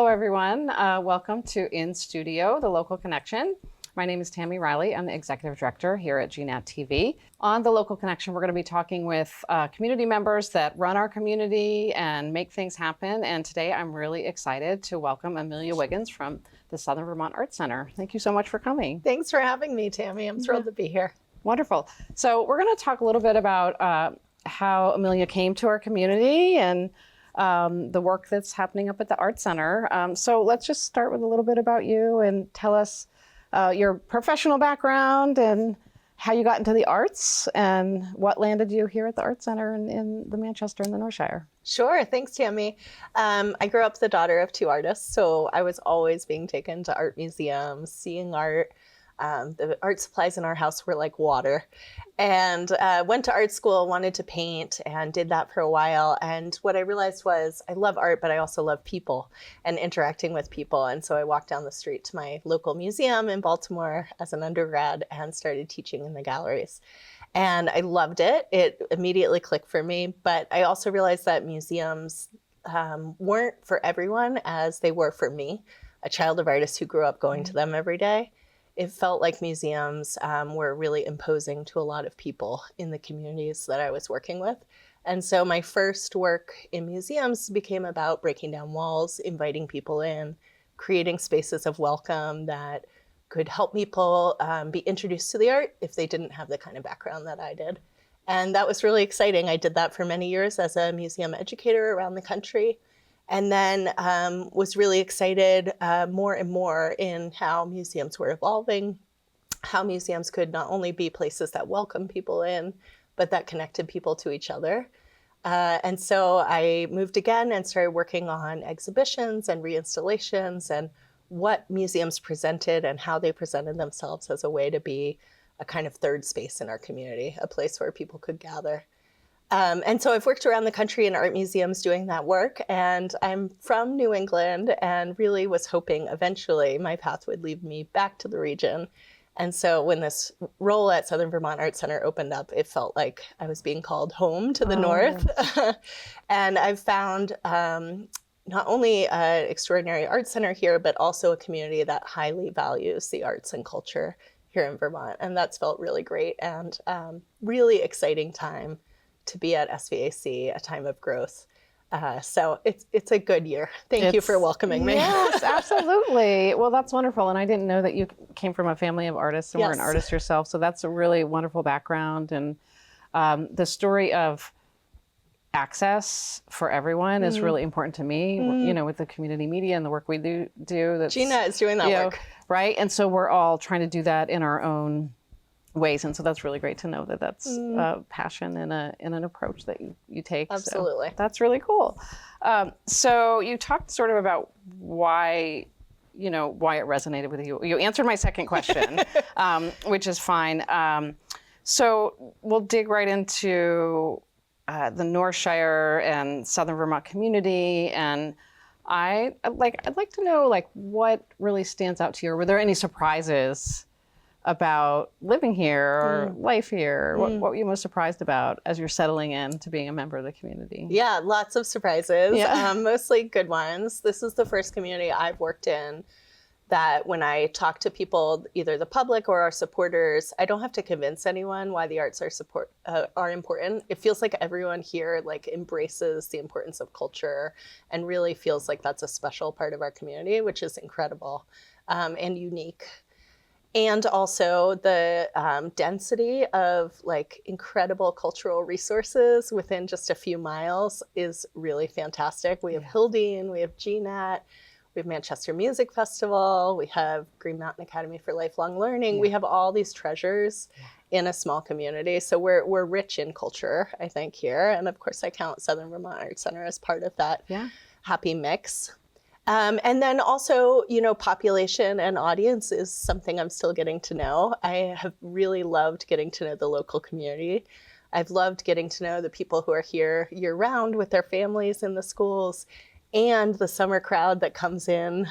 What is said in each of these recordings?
everyone. Welcome to In Studio, the Local Connection. My name is Tammie Reilly. I'm the Executive Director here at GNAT-TV. On the Local Connection, we're going to be talking with community members that run our community and make things happen. And today I'm really excited to welcome Amelia Wiggins from the Southern Vermont Arts Center. Thank you so much for coming. Thanks for having me, Tammie. I'm thrilled to be here. Wonderful. So we're going to talk a little bit about how Amelia came to our community and the work that's happening up at the Arts Center. So let's just start with a little bit about you and tell us your professional background and how you got into the arts and what landed you here at the Arts Center in the Manchester and the Northshire. Sure. Thanks, Tammie. I grew up the daughter of two artists, so I was always being taken to art museums, seeing art. The art supplies in our house were like water. And went to art school, wanted to paint, and did that for a while. And what I realized was I love art, but I also love people and interacting with people. And so I walked down the street to my local museum in Baltimore as an undergrad and started teaching in the galleries. And I loved it. It immediately clicked for me. But I also realized that museums weren't for everyone as they were for me, a child of artists who grew up going to them every day. It felt like museums were really imposing to a lot of people in the communities that I was working with. And so my first work in museums became about breaking down walls, inviting people in, creating spaces of welcome that could help people be introduced to the art if they didn't have the kind of background that I did. And that was really exciting. I did that for many years as a museum educator around the country. And then was really excited more and more in how museums were evolving, how museums could not only be places that welcome people in, but that connected people to each other. And so I moved again and started working on exhibitions and reinstallations and what museums presented and how they presented themselves as a way to be a kind of third space in our community, a place where people could gather. And so I've worked around the country in art museums doing that work, and I'm from New England and really was hoping eventually my path would lead me back to the region. And so when this role at Southern Vermont Arts Center opened up, it felt like I was being called home to the north. And I've found not only an extraordinary arts center here, but also a community that highly values the arts and culture here in Vermont. And that's felt really great and really exciting time to be at SVAC, a time of growth. So it's a good year. Thank you for welcoming me. Yes, absolutely. Well, that's wonderful. And I didn't know that you came from a family of artists and were an artist yourself. So that's a really wonderful background. And the story of access for everyone is really important to me, you know, with the community media and the work we do. That's, GNAT is doing that work. Right. And so we're all trying to do that in our own ways, and so that's really great to know that that's a passion and an approach that you take. Absolutely. So that's really cool. So you talked sort of about why it resonated with you. You answered my second question, which is fine. So we'll dig right into the Northshire and Southern Vermont community, and I'd like to know what really stands out to you. Or were there any surprises about living here or life here? What were you most surprised about as you're settling in to being a member of the community? Yeah, lots of surprises, mostly good ones. This is the first community I've worked in that when I talk to people, either the public or our supporters, I don't have to convince anyone why the arts are important. It feels like everyone here embraces the importance of culture and really feels like that's a special part of our community, which is incredible and unique. And also the density of incredible cultural resources within just a few miles is really fantastic. We have Hildene, we have GNAT, we have Manchester Music Festival, we have Green Mountain Academy for Lifelong Learning. We have all these treasures in a small community. So we're rich in culture, I think, here. And of course, I count Southern Vermont Arts Center as part of that happy mix. And then also, population and audience is something I'm still getting to know. I have really loved getting to know the local community. I've loved getting to know the people who are here year-round with their families in the schools and the summer crowd that comes in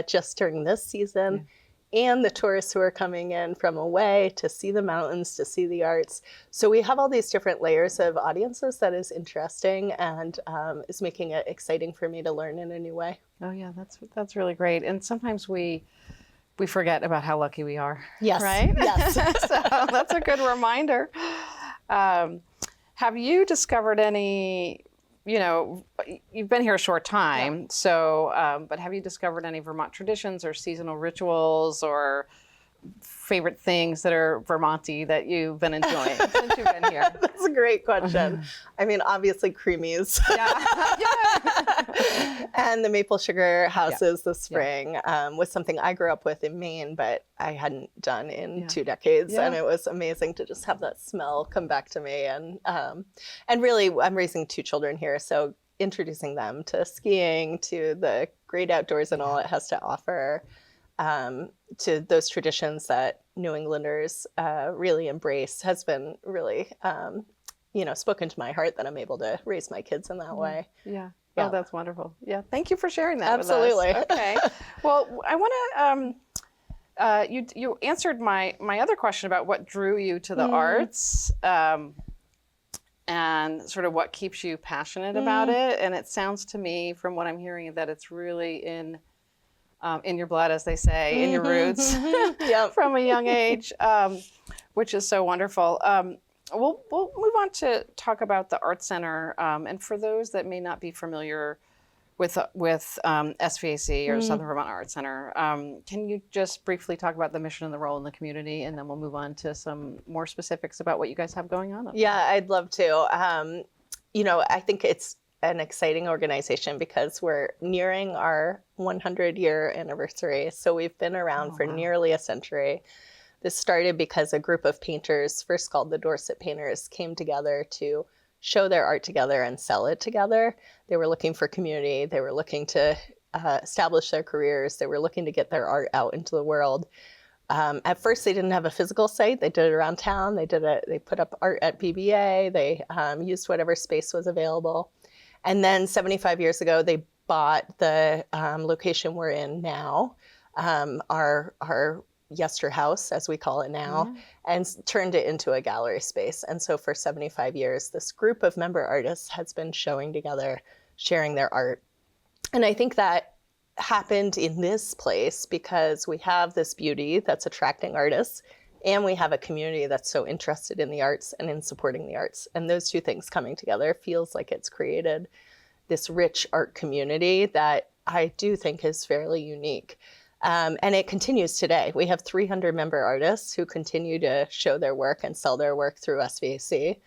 just during this season and the tourists who are coming in from away to see the mountains, to see the arts. So we have all these different layers of audiences that is interesting and is making it exciting for me to learn in a new way. Oh yeah, that's really great. And sometimes we forget about how lucky we are. Yes. Right? Yes. So that's a good reminder. Have you discovered any, you've been here a short time, so, but have you discovered any Vermont traditions or seasonal rituals or favorite things that are Vermonty that you've been enjoying since you've been here? That's a great question. I mean, obviously creamies. Yeah. And the maple sugar houses this spring was something I grew up with in Maine, but I hadn't done in 2 decades. And it was amazing to just have that smell come back to me. And really, I'm raising 2 children here, so introducing them to skiing, to the great outdoors and all it has to offer, to those traditions that New Englanders really embrace has been really, spoken to my heart that I'm able to raise my kids in that way. Yeah. Yeah. Oh, that's wonderful. Yeah. Thank you for sharing that Absolutely. with us. Okay. Well, I want to, you answered my other question about what drew you to the arts, and sort of what keeps you passionate about it. And it sounds to me from what I'm hearing that it's really in your blood, as they say, in your roots from a young age, which is so wonderful. We'll move on to talk about the Arts Center. And for those that may not be familiar with SVAC or Southern Vermont Arts Center, can you just briefly talk about the mission and the role in the community, and then we'll move on to some more specifics about what you guys have going on? Yeah, I'd love to. I think it's an exciting organization because we're nearing our 100-year anniversary. So we've been around for nearly a century. This started because a group of painters, first called the Dorset Painters, came together to show their art together and sell it together. They were looking for community. They were looking to establish their careers. They were looking to get their art out into the world. At first, they didn't have a physical site. They did it around town. They put up art at BBA. They used whatever space was available. And then 75 years ago, they bought the location we're in now, our Yester House, as we call it now, and turned it into a gallery space. And so for 75 years, this group of member artists has been showing together, sharing their art. And I think that happened in this place because we have this beauty that's attracting artists, and we have a community that's so interested in the arts and in supporting the arts. And those two things coming together feels like it's created this rich art community that I do think is fairly unique. And it continues today. We have 300 member artists who continue to show their work and sell their work through SVAC.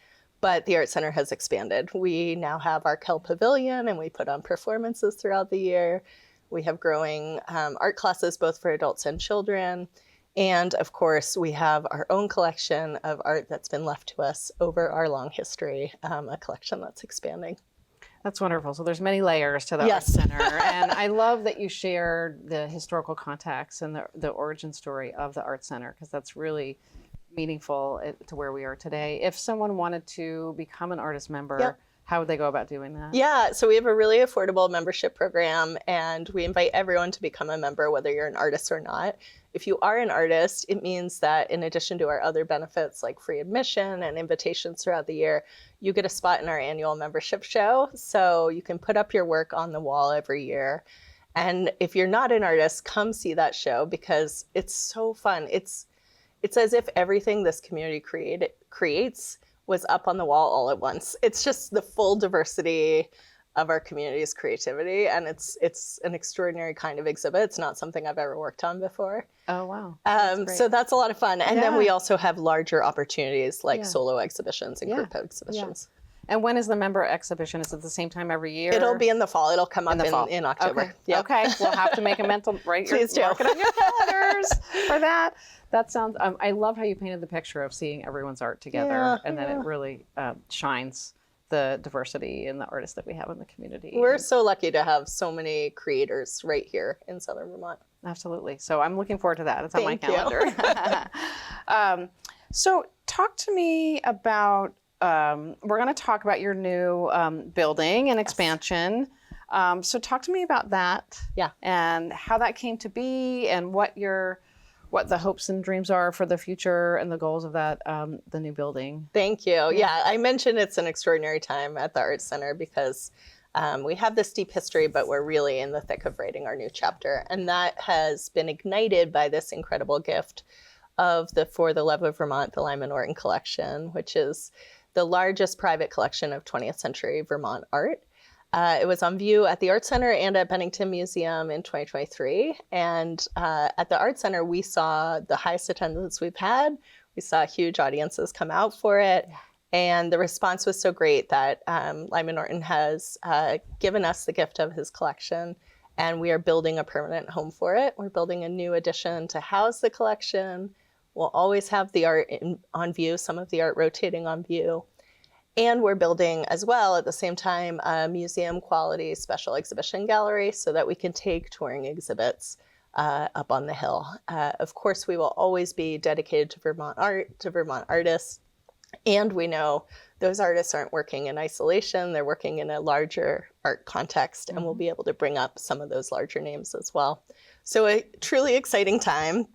But the Art Center has expanded. We now have our Kell Pavilion, and we put on performances throughout the year. We have growing art classes, both for adults and children. And of course, we have our own collection of art that's been left to us over our long history, a collection that's expanding. That's wonderful. So there's many layers to the Arts Center. And I love that you shared the historical context and the origin story of the Arts Center, because that's really meaningful to where we are today. If someone wanted to become an artist member, how would they go about doing that? Yeah, so we have a really affordable membership program, and we invite everyone to become a member, whether you're an artist or not. If you are an artist, it means that in addition to our other benefits like free admission and invitations throughout the year, you get a spot in our annual membership show. So you can put up your work on the wall every year. And if you're not an artist, come see that show because it's so fun. It's as if everything this community creates was up on the wall all at once. It's just the full diversity of our community's creativity, and it's an extraordinary kind of exhibit. It's not something I've ever worked on before. Oh, wow. So that's a lot of fun. And then we also have larger opportunities like solo exhibitions and group exhibitions. And when is the member exhibition? Is it the same time every year? It'll be in the fall. It'll come up in October. Okay. Okay. We'll have to make a mental break. Please do. Mark it on your calendars for that. That sounds, I love how you painted the picture of seeing everyone's art together, and then it really shines the diversity and the artists that we have in the community. We're so lucky to have so many creators right here in Southern Vermont. Absolutely. So I'm looking forward to that. It's on my calendar. So talk to me about, we're going to talk about your new building and expansion. So talk to me about that. And how that came to be, and what the hopes and dreams are for the future and the goals of that, the new building. Thank you. Yeah, I mentioned it's an extraordinary time at the Arts Center because We have this deep history, but we're really in the thick of writing our new chapter. And that has been ignited by this incredible gift of the For the Love of Vermont, the Lyman Norton Collection, which is the largest private collection of 20th century Vermont art. It was on view at the Art Center and at Bennington Museum in 2023. And at the Art Center, we saw the highest attendance we've had. We saw huge audiences come out for it. And the response was so great that Lyman Norton has given us the gift of his collection, and we are building a permanent home for it. We're building a new addition to house the collection. We'll always have the art on view, some of the art rotating on view. And we're building as well at the same time a museum quality special exhibition gallery so that we can take touring exhibits up on the hill. Of course, we will always be dedicated to Vermont art, to Vermont artists. And we know those artists aren't working in isolation. They're working in a larger art context, and we'll be able to bring up some of those larger names as well. So a truly exciting time.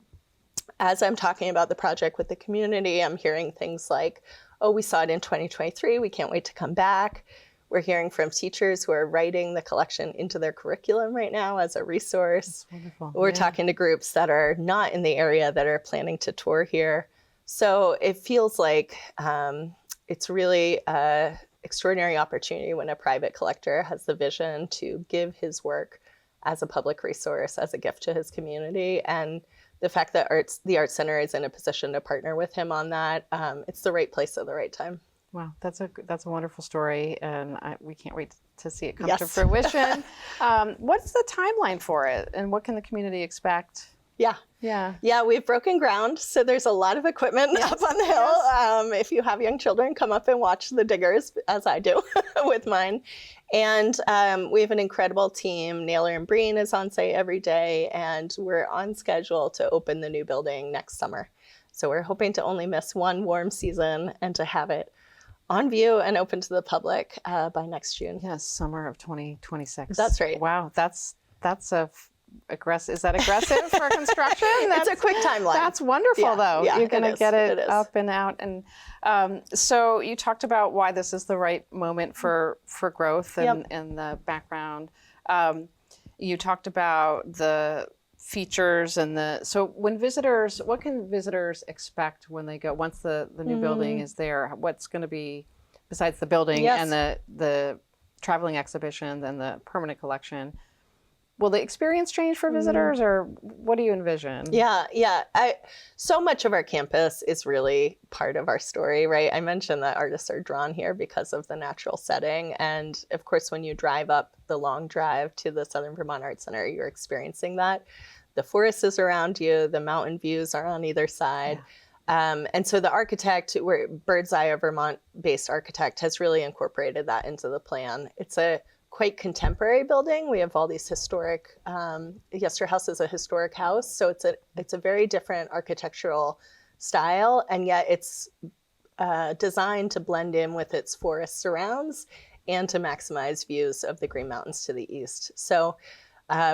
As I'm talking about the project with the community, I'm hearing things like, oh, we saw it in 2023. We can't wait to come back. We're hearing from teachers who are writing the collection into their curriculum right now as a resource. That's wonderful. We're talking to groups that are not in the area that are planning to tour here. So it feels like it's really an extraordinary opportunity when a private collector has the vision to give his work as a public resource, as a gift to his community. And the fact that the Art Center is in a position to partner with him on that, it's the right place at the right time. Wow, that's a wonderful story, and we can't wait to see it come Yes. to fruition. What's the timeline for it, and what can the community expect? Yeah, we've broken ground, so there's a lot of equipment up on the hill. If you have young children, come up and watch the diggers, as I do with mine. And we have an incredible team. Naylor and Breen is on site every day, and we're on schedule to open the new building next summer. So we're hoping to only miss one warm season and to have it on view and open to the public by next June. Yes, summer of 2026. That's right. Wow, that's aggressive. Is that aggressive for construction? It's a quick timeline. That's wonderful, though. Yeah, You're going to get it is. up and out. And so you talked about why this is the right moment for growth and the background. You talked about the features and so when visitors, what can visitors expect when they go, once the new building is there? What's going to be, besides the building and the traveling exhibitions and the permanent collection? Will the experience change for visitors, or what do you envision? Yeah. So much of our campus is really part of our story, right? I mentioned that artists are drawn here because of the natural setting. And of course, when you drive up the long drive to the Southern Vermont Arts Center, you're experiencing that. The forest is around you, the mountain views are on either side. Yeah. And so the architect, Bird's Eye, a Vermont-based architect, has really incorporated that into the plan. It's a quite contemporary building. We have all these historic, Yester House is a historic house, so it's a very different architectural style, and yet it's designed to blend in with its forest surrounds and to maximize views of the Green Mountains to the east. So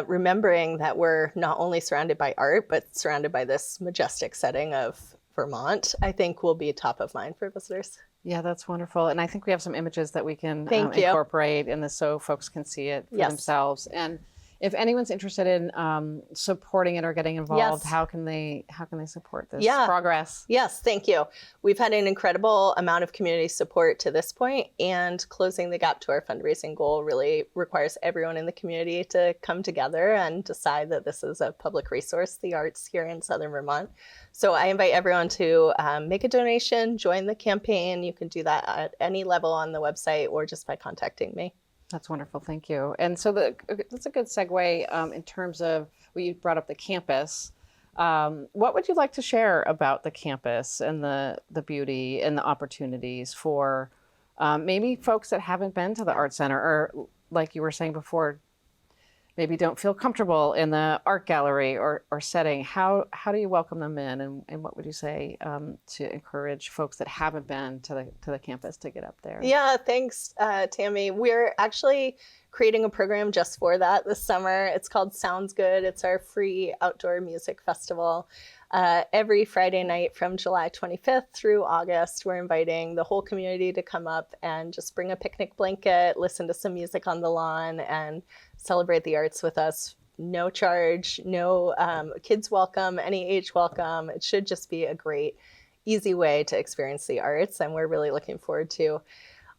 remembering that we're not only surrounded by art, but surrounded by this majestic setting of Vermont, I think will be top of mind for visitors. Yeah, that's wonderful. And I think we have some images that we can incorporate in this so folks can see it for themselves. And if anyone's interested in supporting it or getting involved, how can they support this progress? Yes, thank you. We've had an incredible amount of community support to this point, and closing the gap to our fundraising goal really requires everyone in the community to come together and decide that this is a public resource, the arts here in Southern Vermont. So I invite everyone to make a donation, join the campaign. You can do that at any level on the website or just by contacting me. That's wonderful. Thank you. And so that's a good segue in terms of, well, you brought up the campus. What would you like to share about the campus and the beauty and the opportunities for maybe folks that haven't been to the Art Center, or like you were saying before, maybe don't feel comfortable in the art gallery or setting? How do you welcome them in, and what would you say to encourage folks that haven't been to the campus to get up there? Yeah, thanks, Tammie. We're actually creating a program just for that this summer. It's called Sounds Good. It's our free outdoor music festival. Every Friday night from July 25th through August, we're inviting the whole community to come up and just bring a picnic blanket, listen to some music on the lawn, and celebrate the arts with us. No charge, no kids welcome, any age welcome. It should just be a great, easy way to experience the arts. And we're really looking forward to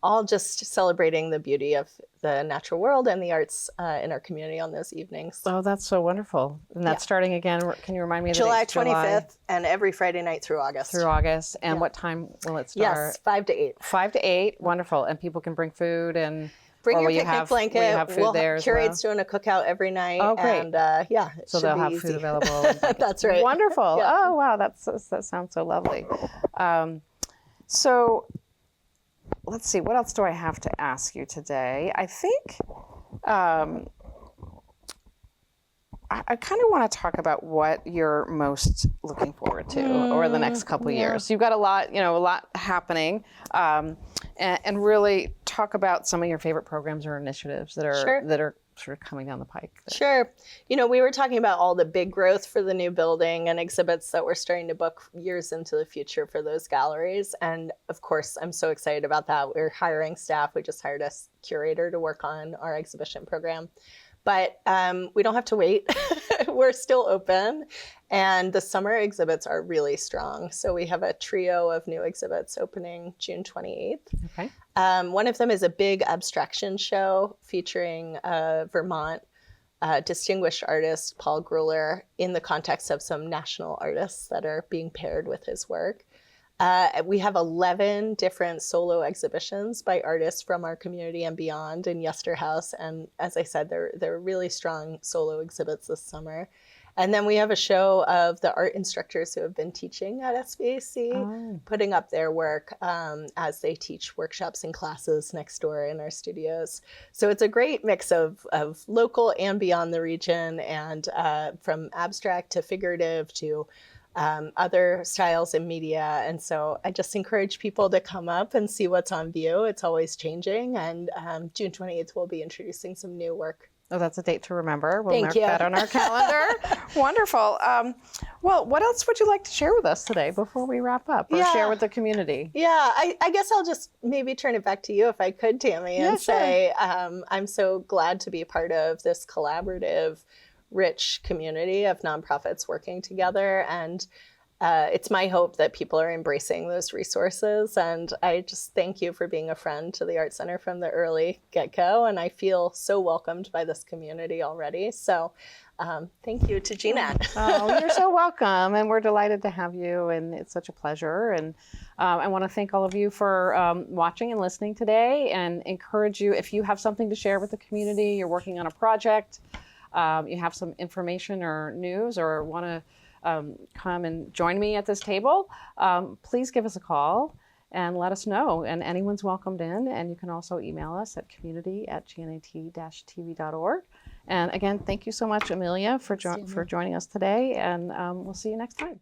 all just celebrating the beauty of the natural world and the arts in our community on those evenings. Oh, that's so wonderful. And that's starting again, can you remind me of the July dates? 25th and every Friday night through August. Through August. And what time will it start? Yes, 5 to 8. 5 to 8, wonderful. And people can bring food and... Bring your will you picnic have, blanket. will you have food we'll there have as curates well? doing a cookout every night. Oh, great. And yeah, it So should they'll be have easy. food available. That's right. Wonderful. Yeah. Oh, wow, that sounds so lovely. So let's see, what else do I have to ask you today? I think I kind of want to talk about what you're most looking forward to over the next couple of years. You've got a lot happening, and really talk about some of your favorite programs or initiatives that are sort of coming down the pike. Sure. We were talking about all the big growth for the new building and exhibits that we're starting to book years into the future for those galleries. And of course, I'm so excited about that. We're hiring staff. We just hired a curator to work on our exhibition program. But we don't have to wait. We're still open. And the summer exhibits are really strong. So we have a trio of new exhibits opening June 28th. Okay. One of them is a big abstraction show featuring Vermont distinguished artist Paul Gruller in the context of some national artists that are being paired with his work. We have 11 different solo exhibitions by artists from our community and beyond in Yester House. And as I said, they're really strong solo exhibits this summer. And then we have a show of the art instructors who have been teaching at SVAC, putting up their work as they teach workshops and classes next door in our studios. So it's a great mix of local and beyond the region, and from abstract to figurative to other styles in media. And so I just encourage people to come up and see what's on view. It's always changing. And June 28th, we'll be introducing some new work. Oh, that's a date to remember. We'll Thank mark you. that on our calendar. Wonderful. Well, what else would you like to share with us today before we wrap up, or share with the community? Yeah, I guess I'll just maybe turn it back to you if I could, Tammie, and say I'm so glad to be a part of this collaborative, rich community of nonprofits working together. And it's my hope that people are embracing those resources. And I just thank you for being a friend to the Arts Center from the early get-go. And I feel so welcomed by this community already. So thank you to GNAT. Oh, you're so welcome. And we're delighted to have you. And it's such a pleasure. And I want to thank all of you for watching and listening today, and encourage you, if you have something to share with the community, you're working on a project, you have some information or news, or want to come and join me at this table, please give us a call and let us know. And anyone's welcomed in. And you can also email us at community@gnat-tv.org. And again, thank you so much, Amelia, for joining us today. And we'll see you next time.